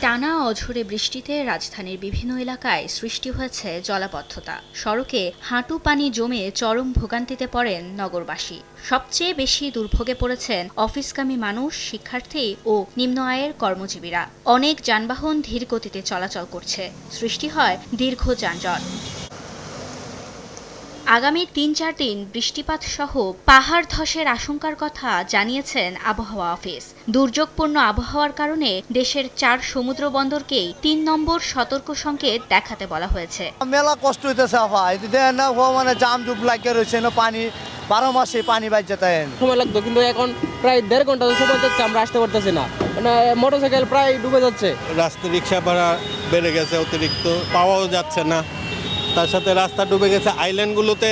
টানা অঝোরে বৃষ্টিতে রাজধানীর বিভিন্ন এলাকায় সৃষ্টি হয়েছে জলাবদ্ধতা। সড়কে হাঁটু পানি জমে চরম ভোগান্তিতে পড়েন নগরবাসী। সবচেয়ে বেশি দুর্ভোগে পড়েছেন অফিসগামী মানুষ, শিক্ষার্থী ও নিম্ন আয়ের কর্মজীবীরা। অনেক যানবাহন ধীর গতিতে চলাচল করছে, সৃষ্টি হয় দীর্ঘ যানজট। আগামী ৩-৪ দিন বৃষ্টিপাত সহ পাহাড় ধসের আশঙ্কার কথা জানিয়েছেন আবহাওয়া অফিস। দুর্যোগপূর্ণ আবহাওয়ার কারণে দেশের ৪ সমুদ্র বন্দরকেই ৩ নম্বর সতর্ক সংকেত দেখাতে বলা হয়েছে। মেলা কষ্ট হইতেছে মানে জাম জুব লাগিয়ে রয়েছে, পানি 12 মাসে পানি বাইর যেতে সময় লাগতো, কিন্তু এখন প্রায় ১.৫ ঘন্টা সময় যাচ্ছে, আমরা আসতে পারতেছি না। মানে মোটরসাইকেল প্রায় ডুবে যাচ্ছে। রাস্তা রিক্সা ভাড়া বেড়ে গেছে, অতিরিক্ত পাওয়াও যাচ্ছে না। তার সাথে রাস্তা ডুবে গেছে। আইল্যান্ডগুলোতে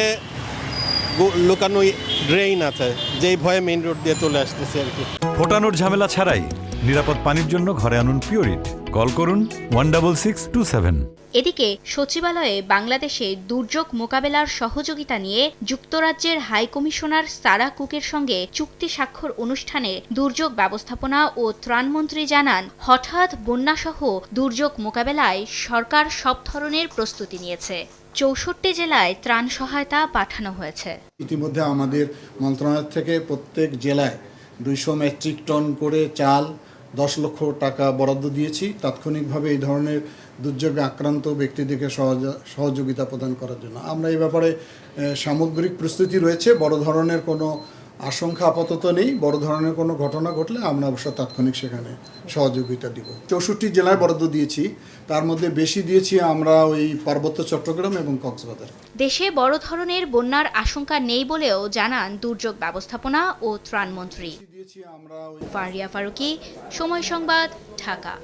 লুকানো ড্রেইন আছে, যেই ভয়ে মেইন রোড দিয়ে চলে আসতেছে আর কি। ফোটানোর ঝামেলা ছাড়াই নিরাপদ পানির জন্য ঘরে আনুন পিওরিট। কল করুন 16627। এদিকে সচিবালয়ে বাংলাদেশে দুর্যোগ মোকাবেলার সহযোগিতা নিয়ে যুক্তরাজ্যের হাই কমিশনার সারা কুকের সঙ্গে চুক্তি স্বাক্ষর অনুষ্ঠানে দুর্যোগ ব্যবস্থাপনা ও ত্রাণমন্ত্রী জানান, হঠাৎ বন্যাসহ দুর্যোগ মোকাবেলায় সরকার সব ধরনের প্রস্তুতি নিয়েছে। ৬৪ জেলায় ত্রাণ সহায়তা পাঠানো হয়েছে। ইতিমধ্যে আমাদের মন্ত্রণালয় থেকে প্রত্যেক জেলায় ২০০ মেট্রিক টন করে চাল, ১০ লক্ষ টাকা বরাদ্দ দিয়েছি তাৎক্ষণিকভাবে এই ধরনের দুর্যোগে আক্রান্ত ব্যক্তিদেরকে সহযোগিতা প্রদান করার জন্য। আমরা এই ব্যাপারে সামগ্রিক প্রস্তুতি রয়েছে। বড় ধরনের কোনো আশঙ্কা আপাতত নেই। বড় ধরনের কোনো ঘটনা ঘটলে আমরা অবশ্য তাৎক্ষণিক সেখানে সহযোগিতা দিব। ৬৪ জেলায় বরাদ্দ দিয়েছি, তার মধ্যে বেশি দিয়েছি আমরা ওই পার্বত্য চট্টগ্রাম এবং কক্সবাজার। দেশে বড় ধরনের বন্যার আশঙ্কা নেই বলেও জানান দুর্যোগ ব্যবস্থাপনা ও ত্রাণমন্ত্রী। ফারিয়া ফারুকী, সময় সংবাদ, ঢাকা।